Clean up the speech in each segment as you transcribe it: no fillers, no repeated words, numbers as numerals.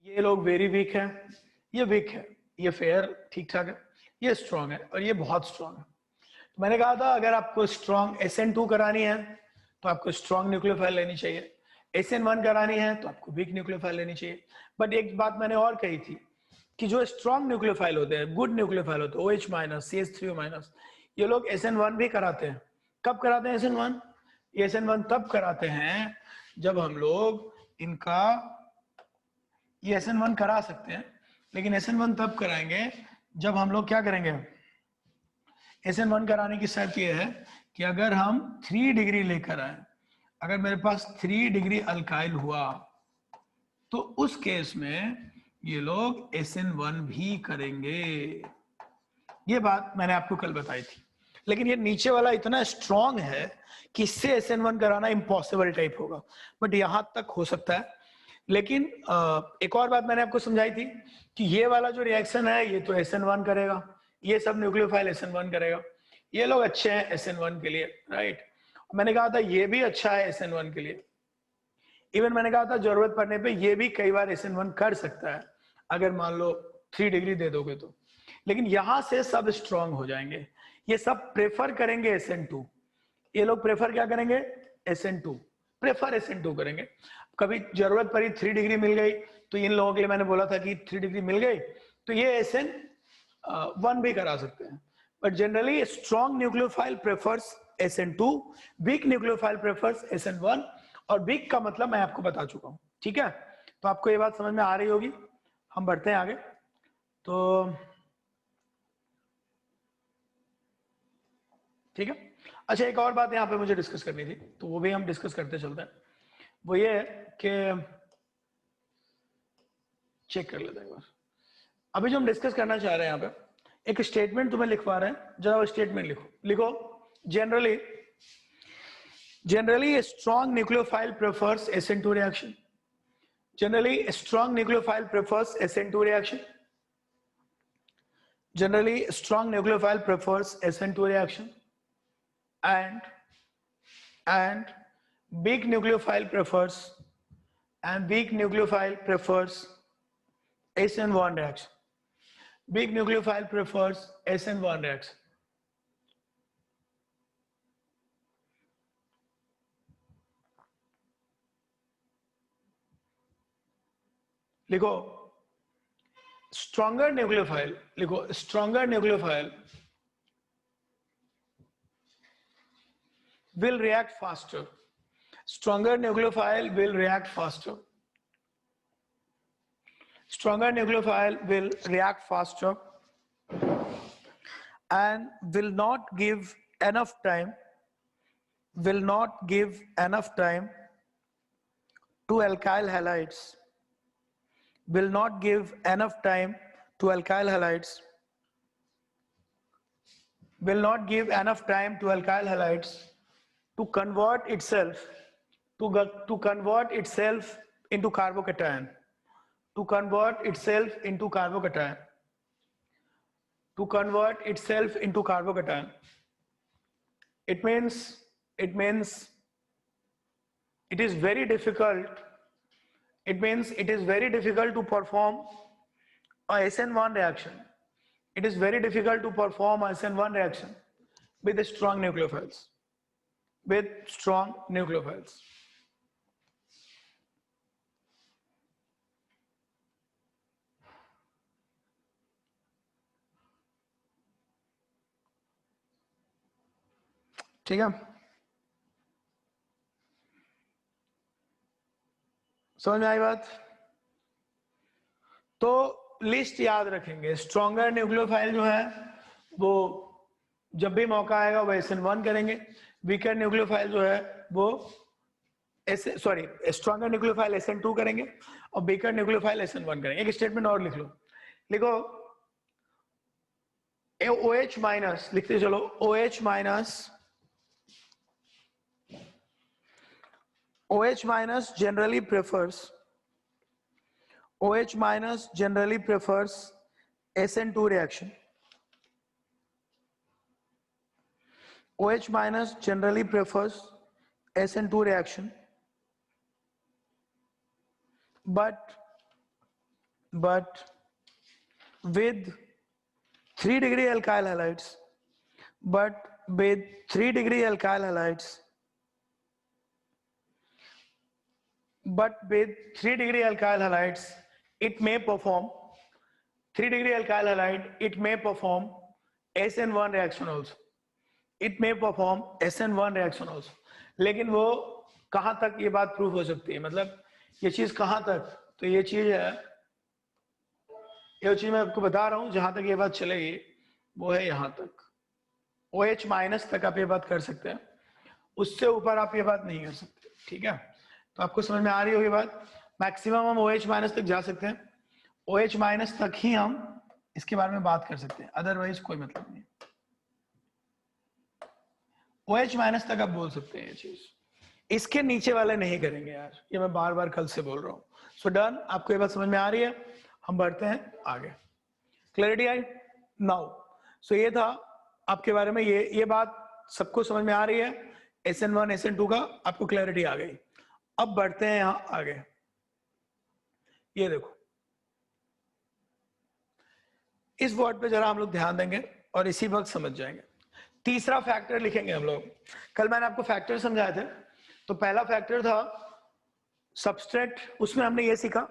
ये लोग very weak है, ये वीक है, ये फेयर ठीक ठाक है, ये स्ट्रांग है और ये बहुत स्ट्रांग है। तो मैंने कहा था अगर आपको स्ट्रांग SN2 करानी है तो आपको स्ट्रांग न्यूक्लियोफाइल लेनी चाहिए, SN1 करानी है तो आपको वीक न्यूक्लियोफाइल लेनी चाहिए। बट एक बात मैंने और कही थी कि जो स्ट्रांग न्यूक्लियोफाइल होते हैं, गुड न्यूक्लियोफाइल होते हैं, OH माइनस, CH3O माइनस, ये लोग SN1 भी कराते हैं। कब कराते हैं SN1? ये SN1 तब कराते हैं जब हम लोग इनका, ये SN1 करा सकते हैं लेकिन SN1 तब कराएंगे जब हम लोग क्या करेंगे, SN1 कराने की शर्त यह है कि अगर हम 3 डिग्री लेकर आए, अगर मेरे पास 3 डिग्री अल्काइल हुआ तो उस केस में ये लोग SN1 भी करेंगे। ये बात मैंने आपको कल बताई थी। लेकिन ये नीचे वाला इतना स्ट्रांग है कि इससे SN1 कराना इम्पॉसिबल टाइप होगा, बट यहां तक हो सकता है। लेकिन एक और बात मैंने आपको समझाई थी कि ये वाला जो रिएक्शन है ये तो SN1 करेगा, ये सब न्यूक्लियोफाइल SN1 करेगा, ये लोग अच्छे हैं SN1 के लिए, राइट। मैंने कहा था ये भी अच्छा है SN1 के लिए। इवन मैंने कहा था जरूरत पड़ने पे ये भी कई बार SN1 कर सकता है अगर मान लो 3 डिग्री दे दोगे तो। लेकिन यहां से सब स्ट्रांग हो जाएंगे, ये सब प्रेफर करेंगे SN2। ये लोग प्रेफर क्या करेंगे? SN2, प्रेफर SN2 करेंगे। कभी जरूरत पड़ी 3 डिग्री मिल गई तो इन लोगों के लिए मैंने बोला था कि 3 डिग्री मिल गई तो ये SN1 भी करा सकते हैं। But generally strong nucleophile prefers SN2, weak nucleophile prefers SN1, और वीक का मतलब मैं आपको बता चुका हूं, ठीक है। तो आपको ये बात समझ में आ रही होगी। हम बढ़ते हैं आगे। तो ठीक है, अच्छा एक और बात यहाँ पे मुझे डिस्कस करनी थी तो वो भी हम डिस्कस करते चलते हैं। वो ये है कि चेक कर लेते हैं एक बार। अभी जो हम डिस्कस करना चाह रहे हैं यहाँ पे एक स्टेटमेंट तुम्हें लिखवा रहे हैं, जरा वो स्टेटमेंट लिखो। लिखो generally a strong nucleophile prefers SN2 reaction. Generally a strong nucleophile prefers SN2 reaction. Generally a strong nucleophile prefers SN2 reaction. And weak nucleophile prefers SN1 reaction. Weak nucleophile prefers SN1 reaction. लिखो stronger nucleophile, लिखो stronger nucleophile will react faster. Stronger nucleophile will react faster. Stronger nucleophile will react faster and will not give enough time to alkyl halides. Will not give enough time to alkyl halides. Will not give enough time to alkyl halides to convert itself into carbocation. To convert itself into carbocation. To convert itself into carbocation. It means it is very difficult. It means it is very difficult to perform a SN1 reaction. It is very difficult to perform a SN1 reaction with strong nucleophiles. With strong nucleophiles. ठीक है, समझ में आई बात? तो list याद रखेंगे। Stronger nucleophile जो है वो जब भी मौका आएगा वो SN1 करेंगे। वीकर न्यूक्लियोफाइल जो है वो स्ट्रॉन्गर न्यूक्लियोफाइल SN2 करेंगे और वीकर न्यूक्लियोफाइल SN1 करेंगे। एक स्टेटमेंट और लिख लो, लिखो OH माइनस, लिखते चलो OH minus generally prefers SN2 reaction. OH minus generally prefers SN2 reaction, but but with 3 degree alkyl halides, but with 3 degree alkyl halides, but with 3 degree alkyl halides, it may perform 3 degree alkyl halide, it may perform SN1 reaction also. It may perform SN1 reaction also. लेकिन वो कहां तक ये बात prove हो सकती है, मतलब ये चीज कहां तक, तो ये चीज है, ये चीज मैं आपको बता रहा हूं, जहां तक ये बात चलेगी वो है यहां तक, OH माइनस तक आप ये बात कर सकते हैं, उससे ऊपर आप ये बात नहीं कर सकते, ठीक है। तो आपको समझ में आ रही होगी बात, मैक्सिमम हम OH माइनस तक जा सकते हैं, OH माइनस तक ही हम इसके बारे में बात कर सकते हैं, अदरवाइज कोई मतलब नहीं। OH माइनस तक आप बोल सकते हैं ये चीज, इसके नीचे वाले नहीं करेंगे यार, ये मैं बार बार कल से बोल रहा हूँ। सो डन, आपको ये बात समझ में आ रही है, हम बढ़ते हैं आगे। Clarity I now? सो ये था आपके बारे में, ये बात सबको समझ में आ रही है, SN1 SN2 का आपको क्लैरिटी आ गई। अब बढ़ते हैं यहां आगे, ये देखो इस वर्ड पे जरा हम लोग ध्यान देंगे और इसी वक्त समझ जाएंगे। तीसरा फैक्टर लिखेंगे हम लोग, कल मैंने आपको फैक्टर समझाए थे, तो पहला फैक्टर था सबस्ट्रेट, उसमें हमने ये सीखा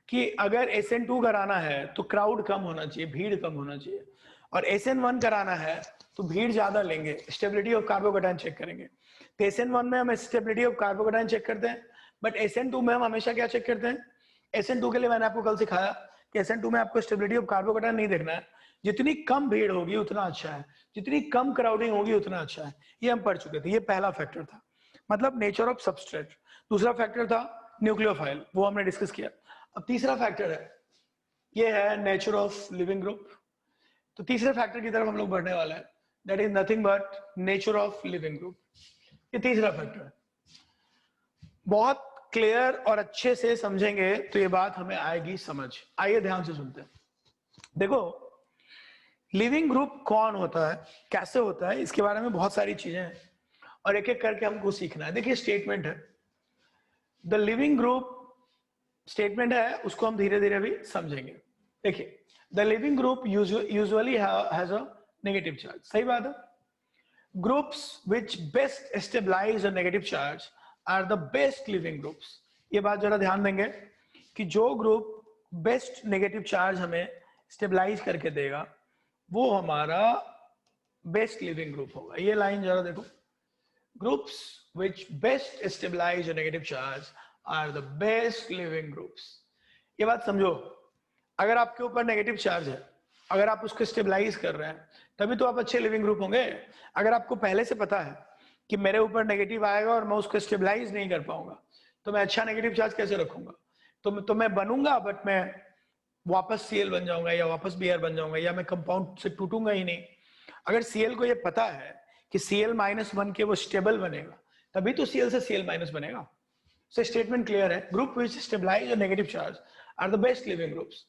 कि अगर SN2 कराना है तो क्राउड कम होना चाहिए, भीड़ कम होना चाहिए, और SN1 कराना है तो भीड़ ज्यादा लेंगे, स्टेबिलिटी ऑफ कार्बोकैटायन चेक करेंगे। तो SN1 में हम स्टेबिलिटी ऑफ कार्बोकैटायन चेक करते हैं, बट SN2 में हम हमेशा क्या चेक करते हैं? SN2 के लिए मैंने आपको कल सिखाया कि SN2 में आपको स्टेबिलिटी ऑफ कार्बोकैटायन नहीं देखना है, जितनी कम भीड़ होगी उतना अच्छा है, जितनी कम क्राउडिंग होगी उतना अच्छा है, ये हम पढ़ चुके थे। ये पहला फैक्टर था, मतलब नेचर ऑफ सबस्ट्रेट। दूसरा फैक्टर था न्यूक्लियोफाइल, वो हमने डिस्कस किया। अब तीसरा फैक्टर है, ये है नेचर ऑफ लिविंग ग्रुप। तो तीसरे फैक्टर की तरफ हम लोग बढ़ने वाले हैं, that is nothing but nature of leaving group. ये तीसरा फैक्टर है, बहुत क्लियर और अच्छे से समझेंगे तो ये बात हमें आएगी समझ। आइए ध्यान से सुनते हैं। देखो लिविंग ग्रुप कौन होता है, कैसे होता है, इसके बारे में बहुत सारी चीजें हैं और एक एक करके हमको सीखना है। देखिए स्टेटमेंट है, द लिविंग ग्रुप स्टेटमेंट है, उसको हम धीरे धीरे भी समझेंगे। देखिए the leaving group usually has a negative charge, सही बात है। Groups which best stabilize a negative charge are the best leaving groups. ये बात जरा ध्यान देंगे कि जो ग्रुप बेस्ट नेगेटिव चार्ज हमें स्टेबलाइज करके देगा वो हमारा बेस्ट लिविंग ग्रुप होगा। ये लाइन जरा देखो, groups which best stabilize a negative charge are the best leaving groups. ये बात समझो, अगर आपके ऊपर नेगेटिव चार्ज है, अगर आप उसको स्टेबलाइज कर रहे हैं तभी तो आप अच्छे लिविंग ग्रुप होंगे। अगर आपको पहले से पता है कि मेरे ऊपर नेगेटिव आएगा और मैं उसको स्टेबलाइज नहीं कर पाऊंगा तो मैं अच्छा नेगेटिव चार्ज कैसे रखूंगा? तो मैं बनूंगा बट मैं वापस Cl बन जाऊंगा या वापस Br बन जाऊंगा, या मैं कंपाउंड से टूटूंगा ही नहीं। अगर Cl को ये पता है कि Cl- बन के वो स्टेबल बनेगा तभी तो Cl से Cl- बनेगा। सो स्टेटमेंट क्लियर है, ग्रुप विच स्टेबलाइज और negative charge are the best leaving groups.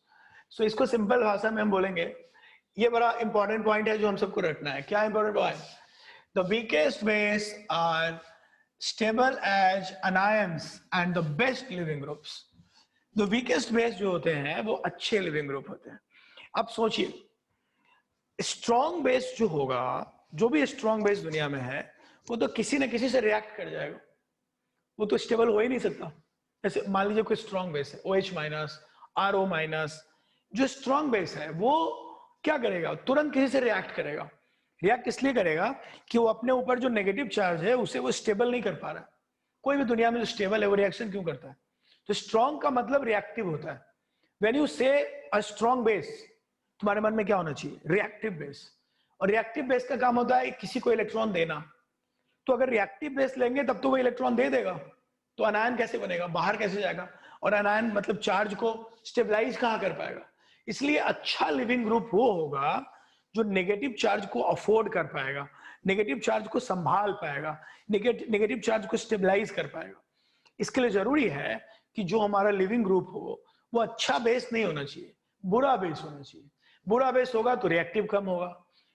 So इसको सिंपल भाषा में हम बोलेंगे, ये बड़ा इंपॉर्टेंट पॉइंट है जो हम सबको रखना है। क्या important point? The weakest base are stable as anions and the best leaving groups. The weakest base जो होते हैं वो अच्छे लिविंग ग्रुप होते हैं। अब सोचिए, स्ट्रॉन्ग बेस जो होगा, जो भी स्ट्रॉन्ग बेस दुनिया में है वो तो किसी न किसी से रिएक्ट कर जाएगा, वो तो स्टेबल हो ही नहीं सकता। जैसे मान लीजिए कोई स्ट्रॉन्ग बेस है OH माइनस RO माइनस, जो स्ट्रॉन्ग बेस है वो क्या करेगा? तुरंत किसी से रिएक्ट करेगा। रिएक्ट इसलिए करेगा कि वो अपने ऊपर जो नेगेटिव चार्ज है उसे वो स्टेबल नहीं कर पा रहा। कोई भी दुनिया में जो स्टेबल है वो रिएक्शन क्यों करता है? तो स्ट्रॉन्ग का मतलब रिएक्टिव होता है। व्हेन यू से अ स्ट्रॉन्ग बेस, तुम्हारे मन में क्या होना चाहिए? Reactive base. और रिएक्टिव बेस का काम होता है किसी को इलेक्ट्रॉन देना। तो अगर रिएक्टिव बेस लेंगे तब तो वो इलेक्ट्रॉन दे देगा, तो अनायन कैसे बनेगा? बाहर कैसे जाएगा? और अनायन मतलब चार्ज को स्टेबलाइज कहां कर पाएगा? इसलिए अच्छा लिविंग ग्रुप वो होगा जो नेगेटिव चार्ज को अफोर्ड कर पाएगा, नेगेटिव चार्ज को संभाल पाएगा, नेगेटिव चार्ज को स्टेबलाइज कर पाएगा। इसके लिए जरूरी है कि जो हमारा लिविंग ग्रुप हो वो अच्छा बेस नहीं होना चाहिए, बुरा बेस होना चाहिए। बुरा बेस होगा तो रिएक्टिव कम होगा।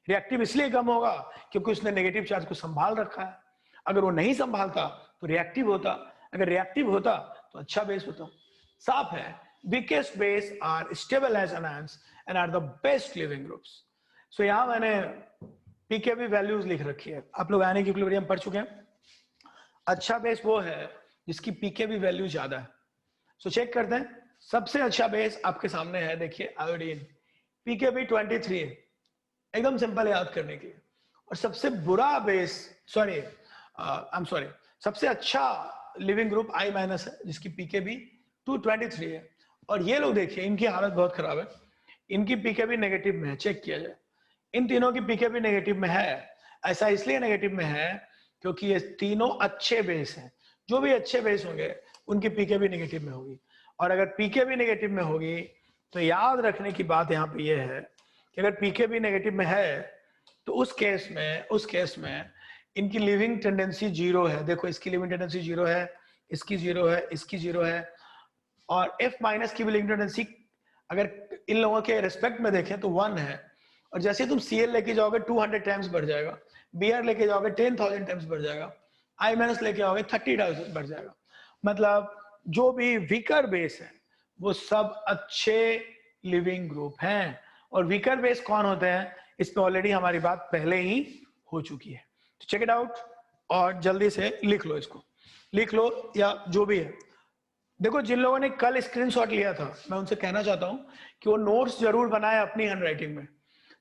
रिएक्टिव इसलिए कम होगा क्योंकि उसने नेगेटिव चार्ज को संभाल रखा है। अगर वो नहीं संभालता तो रिएक्टिव होता, अगर रिएक्टिव होता तो अच्छा बेस होता। साफ है weakest base are stable as anions and are the best living groups. So यहाँ मैंने pKb वैल्यूज लिख रखी है, आप लोग आयनिक इक्विलिब्रियम पढ़ चुके हैं। अच्छा बेस वो है जिसकी pKb वैल्यू ज्यादा है। सो चेक करते हैं, सबसे अच्छा बेस आपके सामने है, देखिए आयोडीन, pKb 23 है, एकदम सिंपल याद करने के लिए। और सबसे बुरा बेस, सबसे अच्छा लिविंग ग्रुप I- है जिसकी pKb 223 है। और ये लोग देखिए इनकी हालत बहुत खराब है, इनकी pKb नेगेटिव में है, चेक किया जाए, इन तीनों की pKb नेगेटिव में है। ऐसा इसलिए नेगेटिव में है क्योंकि ये तीनों अच्छे बेस हैं, जो भी अच्छे बेस होंगे उनकी pKb नेगेटिव में होगी। और अगर pKb नेगेटिव में होगी तो याद रखने की बात यहाँ पे ये है कि अगर pKb नेगेटिव में है तो उस केस में इनकी लिविंग टेंडेंसी जीरो है। देखो इसकी लिविंग टेंडेंसी जीरो है, इसकी जीरो है, इसकी जीरो है, और F- की भी लिविंग टेंडेंसी अगर इन लोगों के रिस्पेक्ट में देखें तो 1 है। और जैसे तुम Cl लेके जाओगे 200 टाइम्स बढ़ जाएगा, Br लेके जाओगे 10,000 टाइम्स बढ़ जाएगा, I- लेके आओगे 30,000 बढ़ जाएगा। मतलब जो भी वीकर बेस है वो सब अच्छे लिविंग ग्रुप हैं। और वीकर बेस कौन होते हैं, इस पे ऑलरेडी हमारी बात पहले ही हो चुकी है, तो चेक इट आउट और जल्दी से लिख लो, इसको लिख लो या जो भी है। देखो जिन लोगों ने कल स्क्रीनशॉट लिया था, मैं उनसे कहना चाहता हूं कि वो नोट्स जरूर बनाए अपनी हैंडराइटिंग में।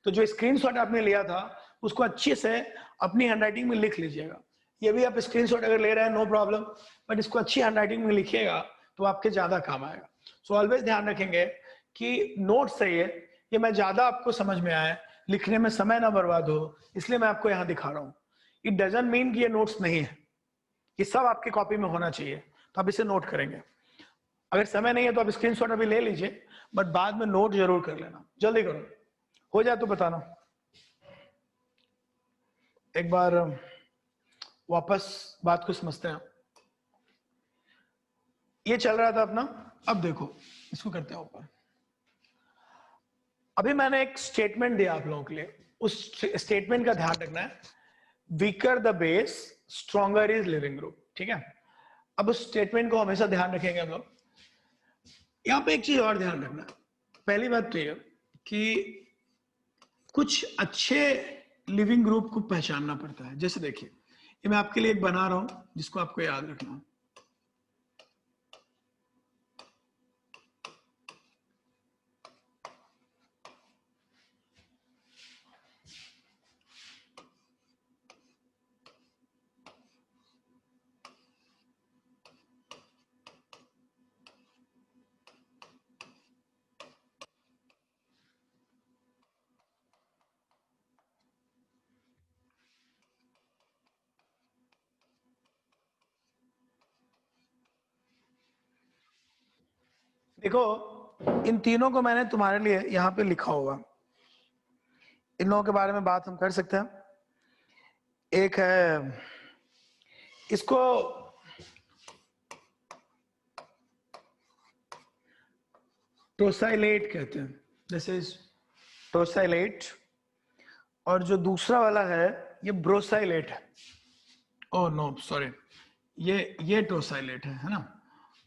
तो जो स्क्रीनशॉट आपने लिया था उसको अच्छे से अपनी हैंडराइटिंग में लिख लीजिएगा। ये भी आप स्क्रीनशॉट अगर ले रहे हैं नो प्रॉब्लम, बट इसको अच्छी हैंडराइटिंग में लिखिएगा तो आपके ज्यादा काम आएगा। सो ऑलवेज ध्यान रखेंगे कि नोट सही है, ये मैं ज्यादा आपको समझ में आए, लिखने में समय ना बर्बाद हो, इसलिए मैं आपको यहाँ दिखा रहा हूँ। इट डजंट मीन कि ये नोट्स नहीं है, ये सब आपकी कॉपी में होना चाहिए, तो आप इसे नोट करेंगे। अगर समय नहीं है तो आप स्क्रीनशॉट अभी ले लीजिए, बट बाद में नोट जरूर कर लेना, जल्दी करो, हो जाए तो बताना। एक बार वापस बात को समझते हैं। ये चल रहा था अपना, अब देखो इसको करते हैं ऊपर। अभी मैंने एक स्टेटमेंट दिया आप लोगों के लिए, उस स्टेटमेंट का ध्यान रखना है, weaker the base stronger is leaving group, ठीक है। अब उस स्टेटमेंट को हमेशा ध्यान रखेंगे हम लोग। यहां पे एक चीज और ध्यान रखना, पहली बात तो ये कि कुछ अच्छे लिविंग ग्रुप को पहचानना पड़ता है। जैसे देखिए ये मैं आपके लिए एक बना रहा हूं जिसको आपको याद रखना। देखो इन तीनों को मैंने तुम्हारे लिए यहां पे लिखा होगा, इन लोगों के बारे में बात हम कर सकते हैं। एक है, इसको टोसाइलेट कहते हैं, दिस इज टोसाइलेट। और जो दूसरा वाला है ये ब्रोसाइलेट है, ओह नो सॉरी, ये टोसाइलेट है ना।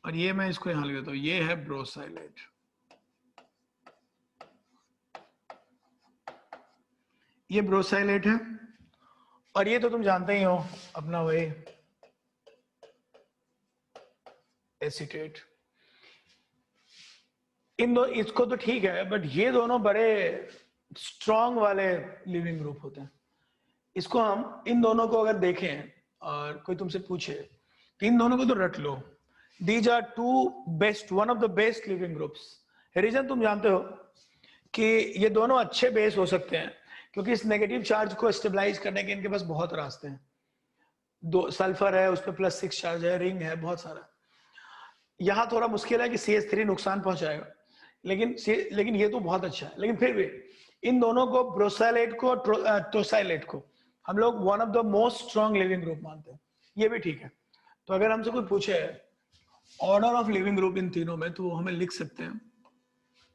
और ये मैं इसको यहां लिख देता हूं, ये है ब्रोसाइलेट, ये ब्रोसाइलेट है। और ये तो तुम जानते ही हो अपना वही एसीटेट। इन दो, इसको तो ठीक है, बट ये दोनों बड़े स्ट्रॉन्ग वाले लिविंग ग्रुप होते हैं। इसको हम इन दोनों को अगर देखें और कोई तुमसे पूछे तो इन दोनों को तो रट लो, these are two best, one of the best leaving groups. Reason तुम जानते हो कि ये दोनों अच्छे बेस हो सकते हैं क्योंकि इस नेगेटिव चार्ज को स्टेबलाइज करने के इनके पास बहुत रास्ते हैं। दो सल्फर है, उस पर +6 चार्ज है, रिंग है, बहुत सारा। यहाँ थोड़ा मुश्किल है कि CH3 नुकसान पहुंचाएगा, लेकिन ये तो बहुत अच्छा है। लेकिन फिर भी इन दोनों को, ब्रोसाइलेट को टोसाइलेट को, हम लोग one of the most strong leaving group मानते हैं, ये भी ठीक है। तो अगर हमसे कोई पूछे order of leaving group in तीनों में, तो वो हमें लिख सकते हैं।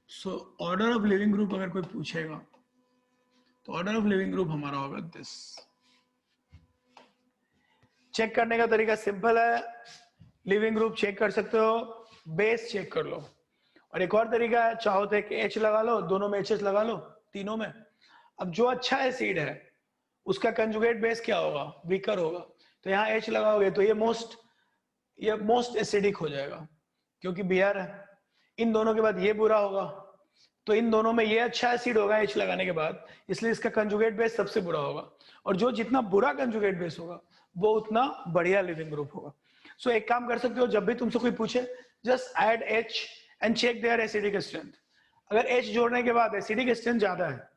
So order of leaving group अगर कोई पूछेगा तो ऑर्डर ऑफ लिविंग ग्रुप हमारा होगा दिस। चेक करने का तरीका सिंपल है, लिविंग ग्रुप चेक कर सकते हो, बेस चेक कर लो। और एक और तरीका है, चाहो तो एक H लगा लो, दोनों में HH लगा लो, तीनों में। अब जो अच्छा एसिड है उसका कंजुगेट बेस क्या होगा, वीकर होगा, तो यहाँ H लगाओगे तो ये मोस्ट एसिडिक हो जाएगा क्योंकि Br है। इन दोनों के बाद ये बुरा होगा, तो इन दोनों में ये अच्छा एसिड होगा H लगाने के बाद, इसलिए इसका कंजुगेट बेस सबसे बुरा होगा। और जो जितना बुरा कंजुगेट बेस होगा वो उतना बढ़िया लिविंग ग्रुप होगा। सो एक काम कर सकते हो, जब भी तुमसे कोई पूछे just add H and check their acidic strength. अगर H जोड़ने के बाद एसिडिक स्ट्रेंथ ज्यादा है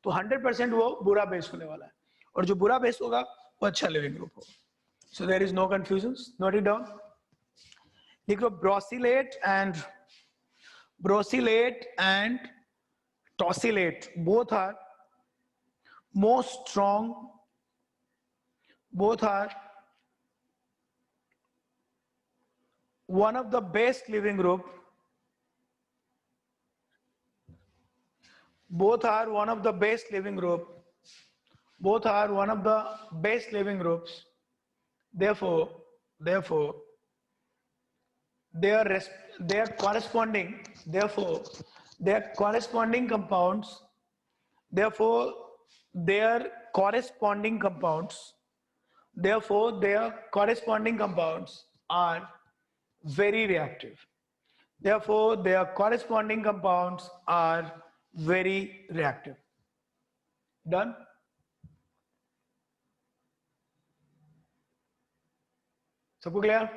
तो 100% वो बुरा बेस होने वाला है, और जो बुरा बेस होगा वो अच्छा लिविंग ग्रुप होगा। So there is no confusion, note it down. लिख लो brosylate and tosylate both are most strong, both are one of the best living group, both are one of the best living group, both are one of the best living groups. Therefore their corresponding compounds, therefore their corresponding compounds are very reactive. Therefore their corresponding compounds are very reactive. Done? सबको clear?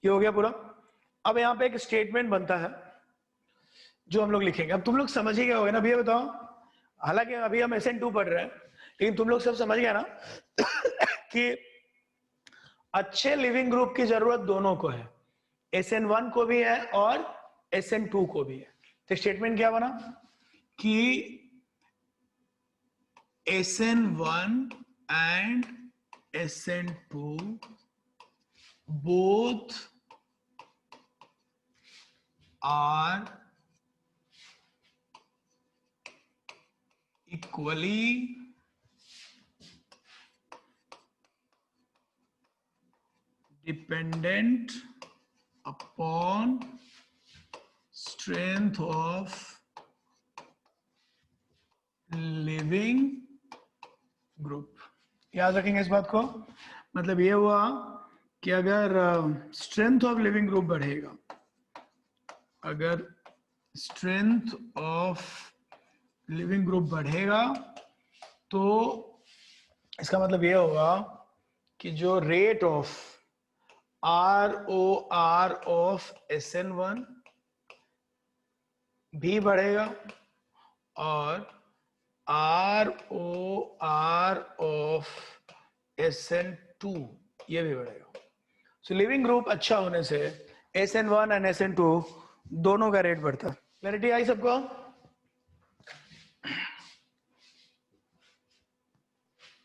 ये हो गया पूरा। अब यहाँ पे एक statement बनता है जो हम लोग लिखेंगे। अब तुम लोग समझ ही गए होगे ना, अभी ये बताओ, हालांकि अभी हम SN2 पढ़ रहे हैं, लेकिन तुम लोग सब समझ गए ना कि अच्छे लिविंग ग्रुप की जरूरत दोनों को है, SN1 को भी है और SN2 को भी है। तो स्टेटमेंट क्या बना कि SN1 and SN2 both are equally dependent upon strength of living group। याद रखेंगे इस बात को, मतलब ये हुआ कि अगर स्ट्रेंथ ऑफ लिविंग ग्रुप बढ़ेगा, अगर स्ट्रेंथ ऑफ लिविंग ग्रुप बढ़ेगा तो इसका मतलब ये होगा कि जो rate of ROR of SN1 भी बढ़ेगा और ROR ऑफ SN2 ये भी बढ़ेगा। सो लिविंग ग्रुप अच्छा होने से SN1 एंड SN2 दोनों का रेट बढ़ता है। क्लैरिटी आई सबको?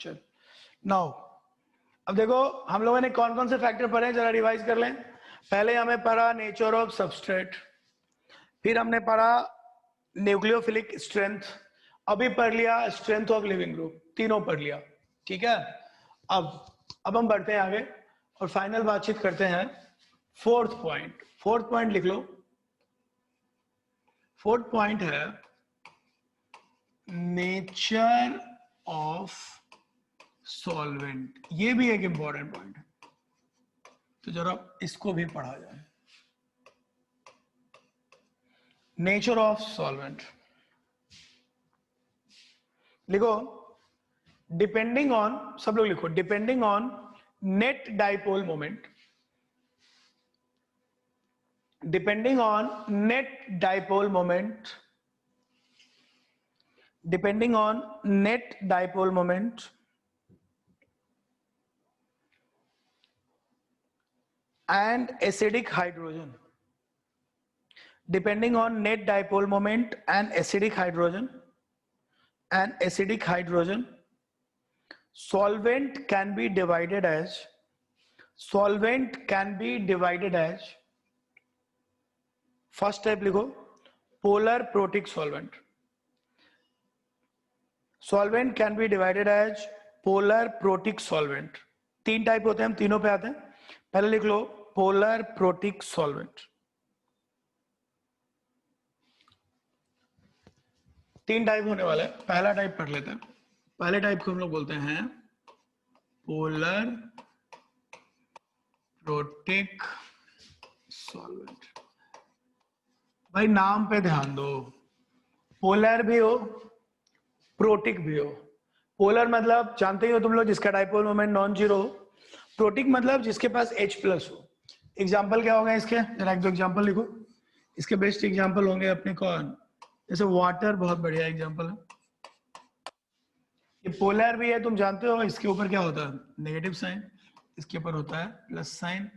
चल नाउ अब देखो हम लोगों ने कौन कौन से फैक्टर पढ़े, जरा रिवाइज कर लें। पहले हमें पढ़ा नेचर ऑफ सबस्ट्रेट, फिर हमने पढ़ा न्यूक्लियोफिलिक स्ट्रेंथ, अभी पढ़ लिया स्ट्रेंथ ऑफ लिविंग ग्रुप, तीनों पढ़ लिया, ठीक है। अब हम बढ़ते हैं आगे और फाइनल बातचीत करते हैं फोर्थ पॉइंट लिख लो। फोर्थ पॉइंट है नेचर ऑफ सॉल्वेंट। ये भी एक इंपॉर्टेंट पॉइंट है, तो जरा इसको भी पढ़ा जाए। नेचर ऑफ सॉल्वेंट लिखो, डिपेंडिंग ऑन, सब लोग लिखो, depending on net dipole moment, depending on net dipole moment, depending on net dipole moment and acidic hydrogen, depending on net dipole moment and acidic hydrogen solvent can be divided as first type लिखो polar protic solvent can be divided as polar protic solvent. तीन type होते हैं, हम तीनों पे आते हैं। पहले लिख लो पोलर प्रोटिक सॉल्वेंट। तीन टाइप होने वाला है, पहला टाइप पढ़ लेते हैं। पहले टाइप को हम लोग बोलते हैं पोलर प्रोटिक सॉल्वेंट। भाई नाम पे ध्यान दो, पोलर भी हो प्रोटिक भी हो। पोलर मतलब जानते ही हो तुम लोग, जिसका डाइपोल मोमेंट नॉन जीरो हो। प्रोटिक मतलब जिसके पास H प्लस हो। एग्जाम्पल क्या होगा इसके, जरा एक दो एग्जाम्पल लिखो। इसके बेस्ट एग्जाम्पल होंगे अपने कौन, जैसे वाटर बहुत बढ़िया एग्जाम्पल है। ये पोलर भी है, तुम जानते हो इसके ऊपर क्या होता है नेगेटिव साइन, इसके ऊपर होता है प्लस साइन,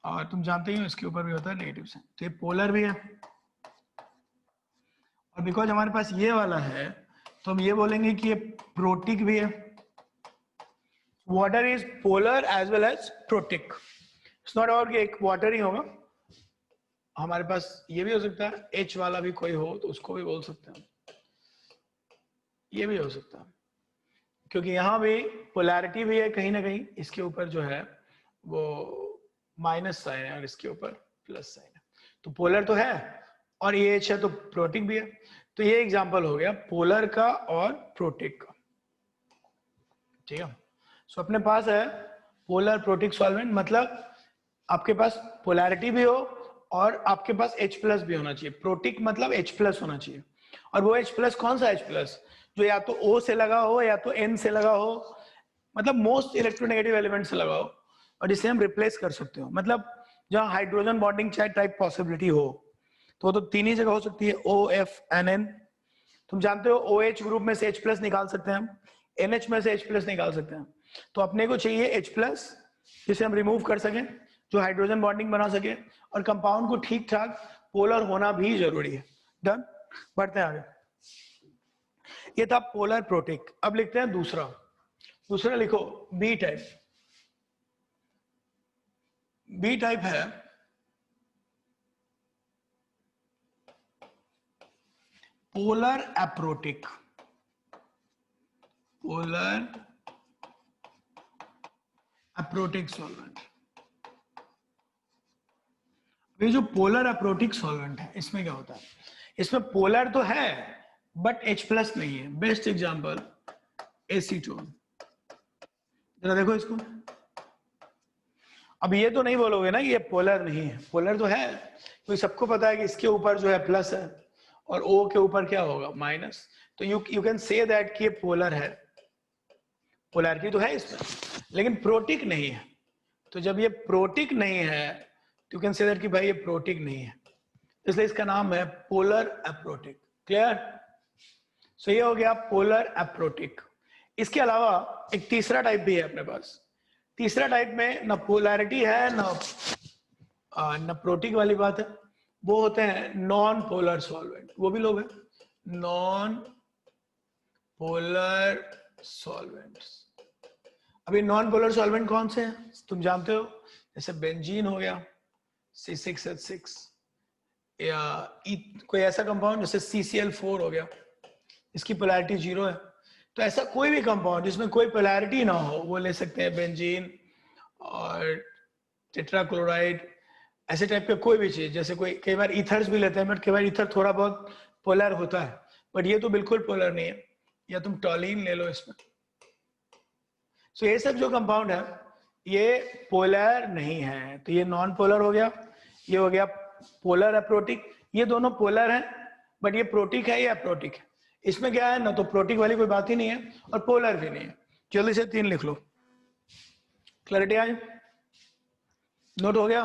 और तुम जानते ही हो इसके ऊपर भी होता है नेगेटिव साइन। तो ये पोलर भी है, और बिकॉज हमारे पास ये वाला है तो हम ये बोलेंगे कि ये प्रोटिक भी है। Water is polar as well as protic. It's not about कि एक वाटर ही होगा, हमारे पास ये भी हो सकता है H वाला भी कोई हो तो उसको भी बोल सकते हैं, ये भी हो सकता है, क्योंकि यहाँ भी पोलैरिटी भी है कहीं ना कहीं। इसके ऊपर जो है वो माइनस साइन है और इसके ऊपर प्लस साइन है, तो पोलर तो है और ये H है तो प्रोटिक भी है। तो ये एग्जांपल हो गया पोलर का और प्रोटिक का, ठीक है। सो अपने पास है पोलर प्रोटिक सॉल्वेंट, मतलब आपके पास पोलैरिटी भी हो और आपके पास H प्लस भी होना चाहिए। प्रोटिक मतलब H प्लस होना चाहिए, और वो H प्लस कौन सा H प्लस, जो या तो O से लगा हो या तो N से लगा हो, मतलब मोस्ट इलेक्ट्रोनेगेटिव एलिमेंट से लगा हो, और जिसे हम रिप्लेस कर सकते हो। मतलब जहां हाइड्रोजन बॉन्डिंग टाइप पॉसिबिलिटी हो, तो वो तो तीन ही जगह हो सकती है, OF NN। तुम जानते हो OH ग्रुप में से H प्लस निकाल सकते हैं हम, NH में से H प्लस निकाल सकते हैं। तो अपने को चाहिए H प्लस जिसे हम रिमूव कर सकें, जो हाइड्रोजन बॉन्डिंग बना सके, और कंपाउंड को ठीक ठाक पोलर होना भी जरूरी है। डन, बढ़ते हैं आगे। ये था पोलर प्रोटिक। अब लिखते हैं दूसरा। दूसरा लिखो बी टाइप। बी टाइप है polar aprotic. Polar aprotic solvent. ये जो पोलर एप्रोटिक सॉल्वेंट है, इसमें क्या होता है, इसमें पोलर तो है बट H प्लस नहीं है। Best example acetone. जरा देखो इसको। अब ये तो नहीं बोलोगे ना कि ये पोलर नहीं है, पोलर तो है, क्योंकि सबको पता है कि इसके ऊपर जो है प्लस है और O के ऊपर क्या होगा माइनस। तो यू कैन से दैट कि ये पोलर है, पोलैरिटी तो है इसमें, लेकिन प्रोटिक नहीं है। तो जब ये प्रोटिक नहीं है तो यू कैन से दैट कि भाई ये प्रोटिक नहीं है, इसलिए इसका नाम है पोलर एप्रोटिक। क्लियर। सो ये हो गया पोलर एप्रोटिक। इसके अलावा एक तीसरा टाइप भी है अपने पास। तीसरा टाइप में न पोलैरिटी है न प्रोटिक वाली बात है, वो होते हैं नॉन पोलर सॉल्वेंट। वो भी लोग हैं नॉन पोलर सॉल्वेंट्स। अभी नॉन पोलर सॉल्वेंट कौन से हैं तुम जानते हो, जैसे बेंजीन हो गया C6H6, या कोई ऐसा कंपाउंड जैसे CCl4 हो गया, इसकी पोलैरिटी 0 है। तो ऐसा कोई भी कंपाउंड जिसमें कोई पोलैरिटी ना हो वो ले सकते हैं, बेंजीन और टेट्राक्लोराइड, ऐसे टाइप के कोई भी चीज। जैसे कोई कई बार ईथर्स भी लेते हैं, बट कई बार ईथर थोड़ा बहुत पोलर होता है, बट ये तो बिल्कुल पोलर नहीं है। या तुम टॉलिन ले लो इसमें। सो ये सब जो कंपाउंड है ये पोलर नहीं है, तो ये नॉन पोलर हो गया, ये हो गया पोलर एप्रोटिक। ये दोनों पोलर हैं बट ये प्रोटिक है या एप्रोटिक है। इसमें क्या है ना, तो प्रोटिक वाली कोई बात ही नहीं है और पोलर भी नहीं है। जल्दी से तीन लिख लो। क्लैरिटी आई, नोट हो गया।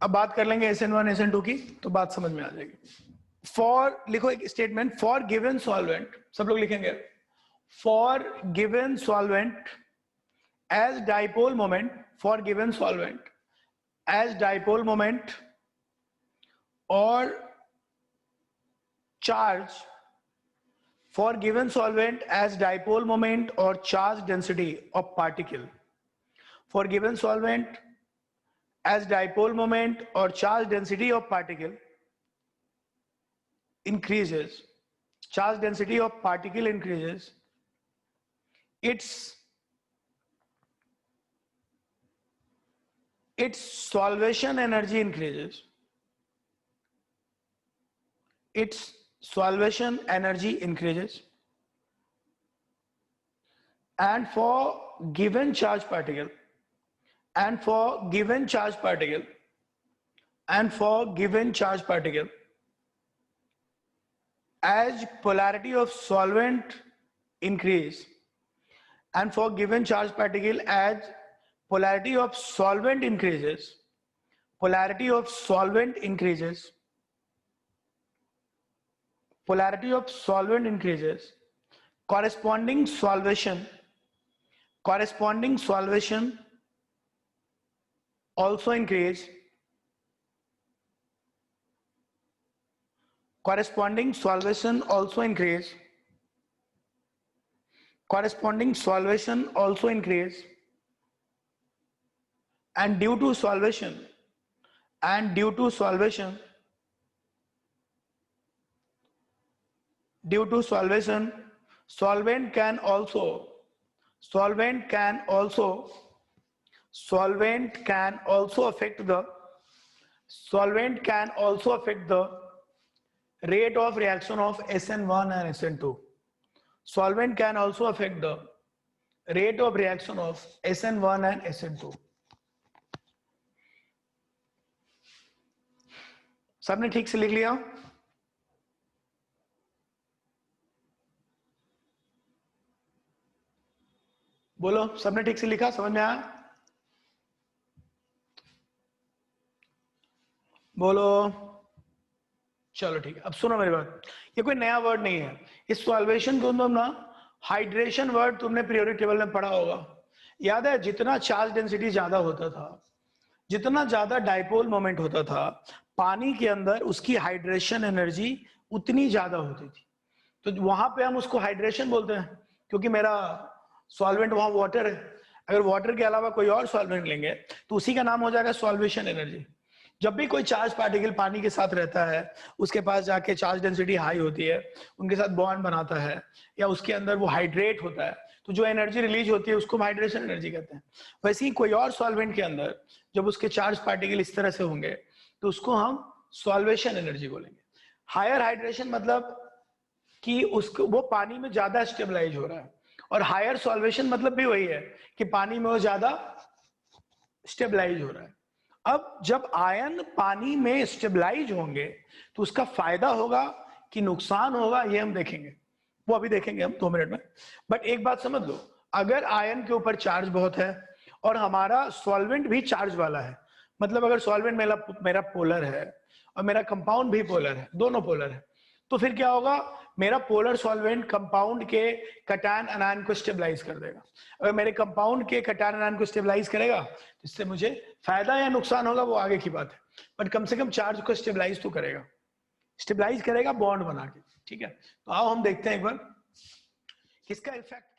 अब बात कर लेंगे SN1 SN2 की, तो बात समझ में आ जाएगी। फॉर लिखो एक स्टेटमेंट, फॉर गिवन सॉल्वेंट, सब लोग लिखेंगे for given solvent as dipole moment, for given solvent as dipole moment or charge, for given solvent as dipole moment or charge density of particle, for given solvent as dipole moment or charge density of particle increases, charge density of particle increases its solvation energy increases. Its solvation energy increases. And for given charge particle, and for given charge particle, and for given charge particle, as polarity of solvent increase, and for given charge particle, as polarity of solvent increases, polarity of solvent increases, polarity of solvent increases, corresponding solvation also increase, corresponding solvation also increase, corresponding solvation also increase, and due to solvation, solvent can also affect the rate of reaction of SN1 and SN2. Solvent can also affect the rate of reaction of SN1 and SN2. सबने ठीक से लिख लिया? बोलो, सबने ठीक से लिखा? समझ में आया? बोलो। चलो ठीक है, अब सुनो मेरी बात। ये कोई नया वर्ड नहीं है। इस सॉल्वेशन को तुम ना हाइड्रेशन वर्ड तुमने पीरियोडिक टेबल में पढ़ा होगा। याद है, जितना चार्ज डेंसिटी ज्यादा होता था, जितना ज्यादा डाइपोल मोमेंट होता था, पानी के अंदर उसकी हाइड्रेशन एनर्जी उतनी ज्यादा होती थी। तो वहां पे हम उसको हाइड्रेशन बोलते हैं, क्योंकि मेरा सॉल्वेंट वहां वाटर है। अगर वाटर के अलावा कोई और सॉल्वेंट लेंगे तो उसी का नाम हो जाएगा सॉल्वेशन एनर्जी। जब भी कोई चार्ज पार्टिकल पानी के साथ रहता है, उसके पास जाके चार्ज डेंसिटी हाई होती है, उनके साथ बॉन्ड बनाता है, या उसके अंदर वो हाइड्रेट होता है, तो जो एनर्जी रिलीज होती है उसको हाइड्रेशन एनर्जी कहते हैं। वैसे ही कोई और सॉल्वेंट के अंदर जब उसके चार्ज पार्टिकल इस तरह से होंगे तो उसको हम सॉल्वेशन एनर्जी बोलेंगे। हायर हाइड्रेशन मतलब कि उसको वो पानी में ज्यादा स्टेबलाइज हो रहा है, और हायर सॉल्वेशन मतलब भी वही है कि पानी में वो ज्यादा स्टेबलाइज हो रहा है। अब जब आयन पानी में स्टेबलाइज होंगे तो उसका फायदा होगा कि नुकसान होगा, ये हम देखेंगे, वो अभी देखेंगे हम 2 मिनट में। बट एक बात समझ लो, अगर आयन के ऊपर चार्ज बहुत है और हमारा सॉल्वेंट भी चार्ज वाला है, मतलब अगर सॉल्वेंट मेरा पोलर है और मेरा कंपाउंड भी पोलर है, दोनों पोलर है, तो फिर क्या होगा, मेरा पोलर सॉल्वेंट कंपाउंड के कटायन आयन को स्टेबलाइज कर देगा। अगर मेरे कंपाउंड के कटायन आयन को स्टेबलाइज करेगा तो इससे मुझे फायदा या नुकसान होगा, वो आगे की बात है, बट कम से कम चार्ज को स्टेबलाइज तो करेगा, स्टेबलाइज करेगा बॉन्ड बना के। ठीक है, तो आओ हम देखते हैं एक बार किसका इफेक्ट